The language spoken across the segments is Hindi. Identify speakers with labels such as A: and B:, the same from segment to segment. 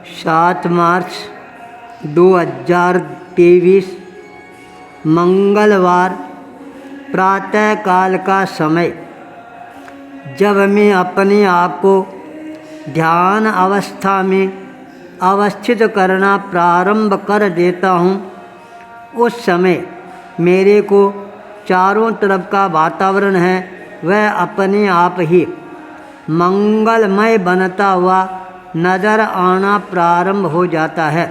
A: 7 मार्च 2023 मंगलवार प्रातःकाल का समय। जब मैं अपने आप को ध्यान अवस्था में अवस्थित करना प्रारंभ कर देता हूँ, उस समय मेरे को चारों तरफ का वातावरण है वह अपने आप ही मंगलमय बनता हुआ नज़र आना प्रारंभ हो जाता है।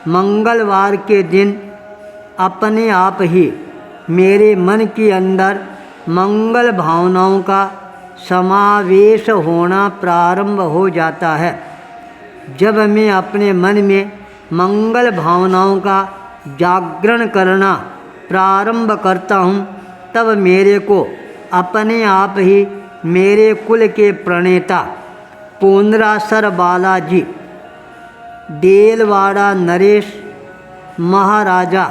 A: मंगलवार के दिन अपने आप ही मेरे मन के अंदर मंगल भावनाओं का समावेश होना प्रारंभ हो जाता है। जब मैं अपने मन में मंगल भावनाओं का जागरण करना प्रारंभ करता हूँ, तब मेरे को अपने आप ही मेरे कुल के प्रणेता पुंडरासर बालाजी, देलवाड़ा नरेश महाराजा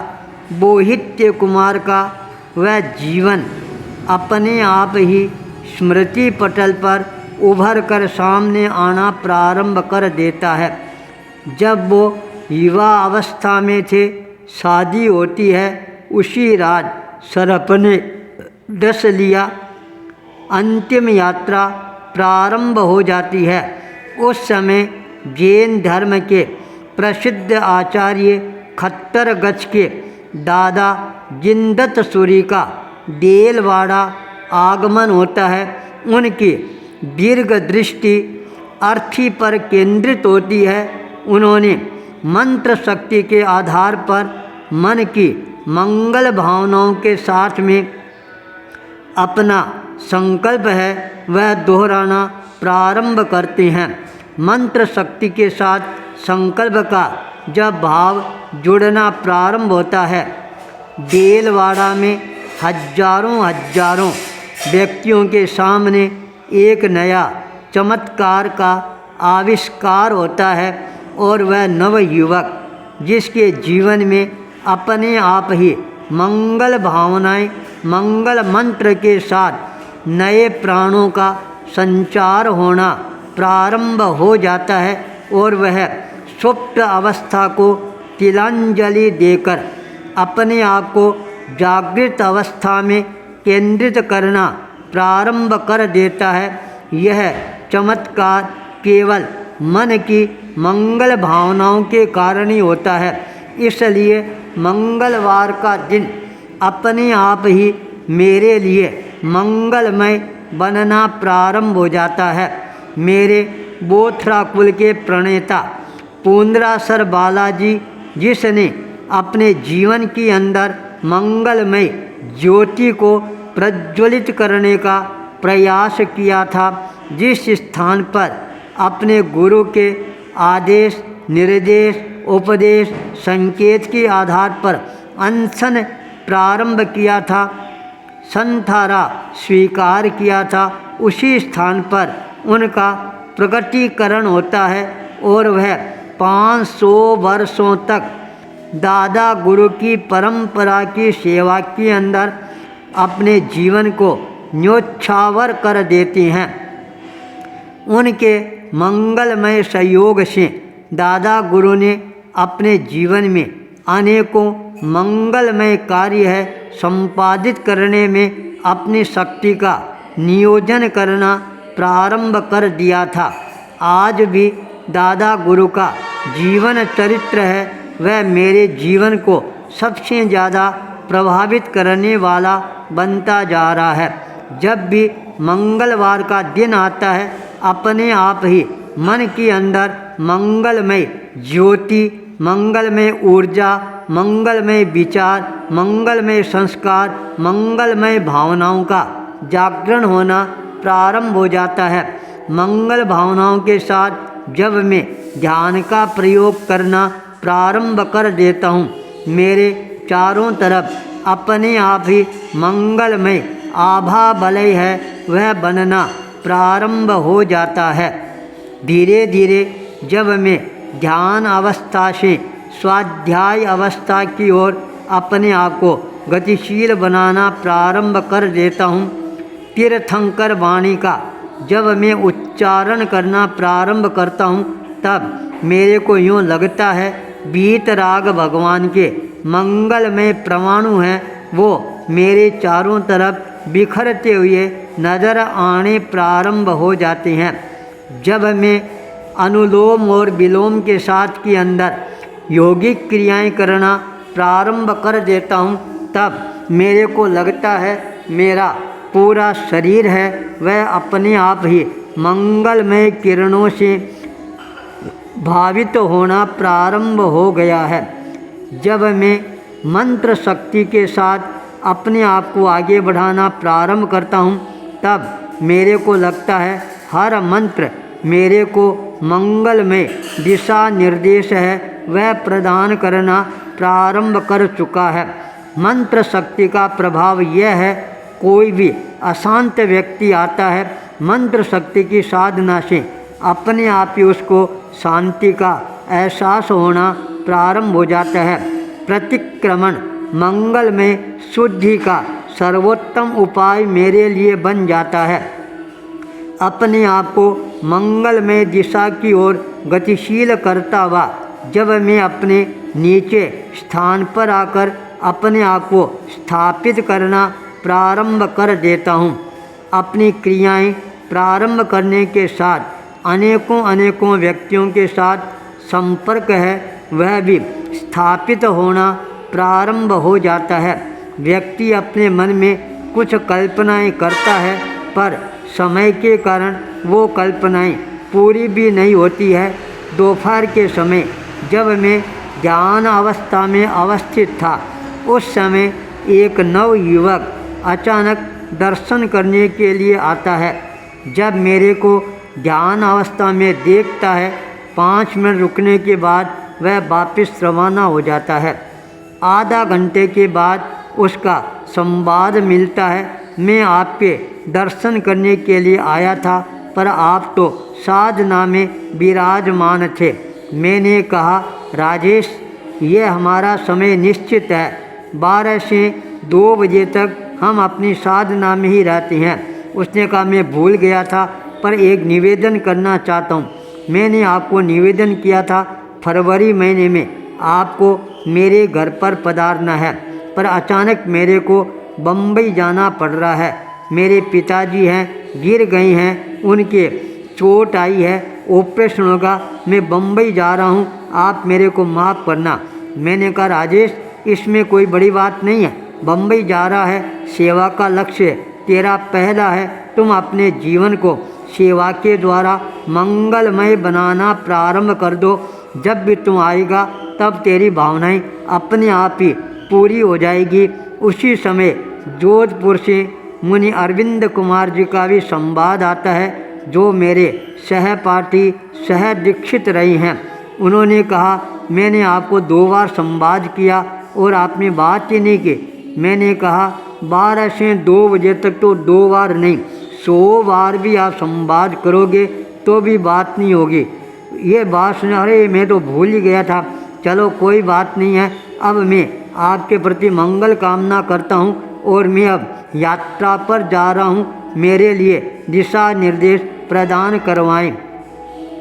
A: बोहित्य कुमार का वह जीवन अपने आप ही स्मृति पटल पर उभर कर सामने आना प्रारंभ कर देता है। जब वो युवा अवस्था में थे, शादी होती है, उसी रात सर्प ने डस लिया, अंतिम यात्रा प्रारंभ हो जाती है। उस समय जैन धर्म के प्रसिद्ध आचार्य खट्टरगच के दादा जिनदत्त सूरी का देलवाड़ा आगमन होता है। उनकी दीर्घ दृष्टि अर्थी पर केंद्रित होती है। उन्होंने मंत्र शक्ति के आधार पर मन की मंगल भावनाओं के साथ में अपना संकल्प है वह दोहराना प्रारंभ करते हैं। मंत्र शक्ति के साथ संकल्प का जब भाव जुड़ना प्रारंभ होता है, देलवाड़ा में हजारों व्यक्तियों के सामने एक नया चमत्कार का आविष्कार होता है और वह नवयुवक जिसके जीवन में अपने आप ही मंगल भावनाएं, मंगल मंत्र के साथ नए प्राणों का संचार होना प्रारंभ हो जाता है और वह सुप्त अवस्था को तिलांजलि देकर अपने आप को जागृत अवस्था में केंद्रित करना प्रारंभ कर देता है। यह चमत्कार केवल मन की मंगल भावनाओं के कारण ही होता है। इसलिए मंगलवार का दिन अपने आप ही मेरे लिए मंगलमय बनना प्रारंभ हो जाता है। मेरे बोथरा कुल के प्रणेता पुंडरासर बालाजी, जिसने अपने जीवन के अंदर मंगलमय ज्योति को प्रज्वलित करने का प्रयास किया था, जिस स्थान पर अपने गुरु के आदेश, निर्देश, उपदेश, संकेत के आधार पर अनशन प्रारंभ किया था, संथारा स्वीकार किया था, उसी स्थान पर उनका प्रकटीकरण होता है और वह 500 वर्षों तक दादा गुरु की परंपरा की सेवा के अंदर अपने जीवन को न्योछावर कर देती हैं। उनके मंगलमय सहयोग से दादा गुरु ने अपने जीवन में अनेकों मंगलमय कार्य है संपादित करने में अपनी शक्ति का नियोजन करना प्रारंभ कर दिया था। आज भी दादा गुरु का जीवन चरित्र है वह मेरे जीवन को सबसे ज़्यादा प्रभावित करने वाला बनता जा रहा है। जब भी मंगलवार का दिन आता है, अपने आप ही मन के अंदर मंगलमय ज्योति, मंगलमय ऊर्जा, मंगलमय विचार, मंगलमय संस्कार, मंगलमय भावनाओं का जागरण होना प्रारंभ हो जाता है। मंगल भावनाओं के साथ जब मैं ध्यान का प्रयोग करना प्रारंभ कर देता हूँ, मेरे चारों तरफ अपने आप ही मंगलमय आभा वलय है वह बनना प्रारंभ हो जाता है। धीरे धीरे जब मैं ध्यान अवस्था से स्वाध्याय अवस्था की ओर अपने आप को गतिशील बनाना प्रारंभ कर देता हूँ, तीर्थंकर वाणी का जब मैं उच्चारण करना प्रारंभ करता हूँ, तब मेरे को यूँ लगता है वीतराग भगवान के मंगलमय परमाणु हैं, वो मेरे चारों तरफ बिखरते हुए नज़र आने प्रारंभ हो जाते हैं। जब मैं अनुलोम और विलोम के साथ के अंदर योगिक क्रियाएं करना प्रारंभ कर देता हूँ, तब मेरे को लगता है मेरा पूरा शरीर है वह अपने आप ही मंगलमय किरणों से भावित होना प्रारंभ हो गया है। जब मैं मंत्र शक्ति के साथ अपने आप को आगे बढ़ाना प्रारंभ करता हूँ, तब मेरे को लगता है हर मंत्र मेरे को मंगलमय दिशा निर्देश है वह प्रदान करना प्रारंभ कर चुका है। मंत्र शक्ति का प्रभाव यह है, कोई भी अशांत व्यक्ति आता है, मंत्र शक्ति की साधना से अपने आप ही उसको शांति का एहसास होना प्रारंभ हो जाता है। प्रतिक्रमण मंगल में शुद्धि का सर्वोत्तम उपाय मेरे लिए बन जाता है। अपने आप को मंगलमय दिशा की ओर गतिशील करता हुआ जब मैं अपने नीचे स्थान पर आकर अपने आप को स्थापित करना प्रारंभ कर देता हूँ, अपनी क्रियाएं प्रारंभ करने के साथ अनेकों व्यक्तियों के साथ संपर्क है वह भी स्थापित होना प्रारंभ हो जाता है। व्यक्ति अपने मन में कुछ कल्पनाएं करता है, पर समय के कारण वो कल्पनाएं पूरी भी नहीं होती है। दोपहर के समय जब मैं ध्यान अवस्था में अवस्थित था, उस समय एक नव युवक अचानक दर्शन करने के लिए आता है। जब मेरे को ध्यान अवस्था में देखता है, 5 मिनट रुकने के बाद वह वापस रवाना हो जाता है। आधा घंटे के बाद उसका संवाद मिलता है, मैं आपके दर्शन करने के लिए आया था, पर आप तो साधना में विराजमान थे। मैंने कहा, राजेश, ये हमारा समय निश्चित है, 12 से 2 बजे तक हम अपनी साधना में ही रहते हैं। उसने कहा, मैं भूल गया था, पर एक निवेदन करना चाहता हूँ। मैंने आपको निवेदन किया था फरवरी महीने में आपको मेरे घर पर पधारना है, पर अचानक मेरे को बम्बई जाना पड़ रहा है। मेरे पिताजी हैं, गिर गए हैं, उनके चोट आई है, ऑपरेशन होगा, मैं बम्बई जा रहा हूँ, आप मेरे को माफ़ करना। मैंने कहा, राजेश, इसमें कोई बड़ी बात नहीं है, बम्बई जा रहा है, सेवा का लक्ष्य तेरा पहला है, तुम अपने जीवन को सेवा के द्वारा मंगलमय बनाना प्रारंभ कर दो। जब भी तुम आएगा तब तेरी भावनाएं अपने आप ही पूरी हो जाएगी। उसी समय जोधपुर से मुनि अरविंद कुमार जी का भी संवाद आता है, जो मेरे सहपाठी सह दीक्षित रही हैं। उन्होंने कहा, मैंने आपको 2 बार संवाद किया और आपने बात ही नहीं की। मैंने कहा, 12 से 2 बजे तक तो 2 बार नहीं, 100 बार भी आप संवाद करोगे तो भी बात नहीं होगी। ये बात सुना, अरे मैं तो भूल ही गया था, चलो कोई बात नहीं है, अब मैं आपके प्रति मंगल कामना करता हूँ और मैं अब यात्रा पर जा रहा हूँ, मेरे लिए दिशा निर्देश प्रदान करवाएं।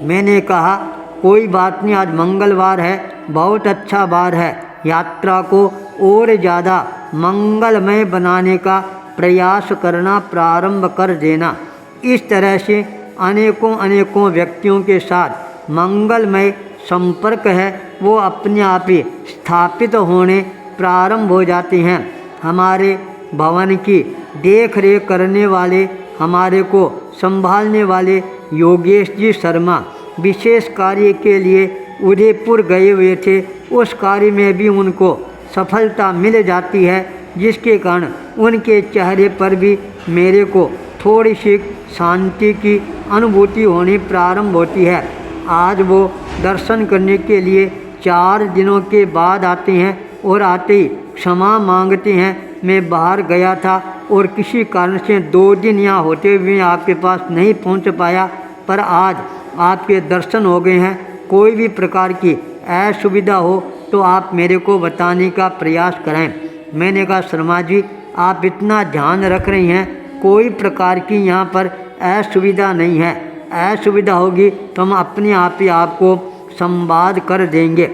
A: मैंने कहा, कोई बात नहीं, आज मंगलवार है, बहुत अच्छा बार है, यात्रा को और ज़्यादा मंगलमय बनाने का प्रयास करना प्रारंभ कर देना। इस तरह से अनेकों व्यक्तियों के साथ मंगलमय संपर्क है वो अपने आप ही स्थापित होने प्रारंभ हो जाते हैं। हमारे भवन की देख रेख करने वाले, हमारे को संभालने वाले योगेश जी शर्मा विशेष कार्य के लिए उदयपुर गए हुए थे। उस कार्य में भी उनको सफलता मिल जाती है, जिसके कारण उनके चेहरे पर भी मेरे को थोड़ी सी शांति की अनुभूति होनी प्रारंभ होती है। आज वो दर्शन करने के लिए 4 दिनों के बाद आते हैं और आते ही क्षमा मांगते हैं, मैं बाहर गया था और किसी कारण से 2 दिन यहाँ होते हुए आपके पास नहीं पहुँच पाया, पर आज आपके दर्शन हो गए हैं। कोई भी प्रकार की असुविधा हो तो आप मेरे को बताने का प्रयास करें। मैंने कहा, शर्मा जी, आप इतना ध्यान रख रही हैं, कोई प्रकार की यहाँ पर असुविधा नहीं है। असुविधा होगी तो हम अपने आप ही आपको संवाद कर देंगे।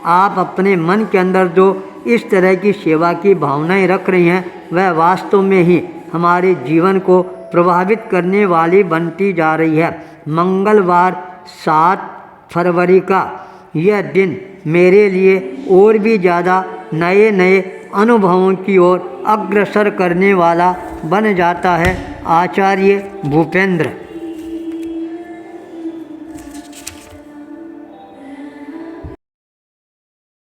A: आप अपने मन के अंदर जो इस तरह की सेवा की भावनाएं रख रही हैं वह वास्तव में ही हमारे जीवन को प्रभावित करने वाली बनती जा रही है। मंगलवार 7 फरवरी का यह दिन मेरे लिए और भी ज़्यादा नए नए अनुभवों की ओर अग्रसर करने वाला बन जाता है। आचार्य भूपेंद्र।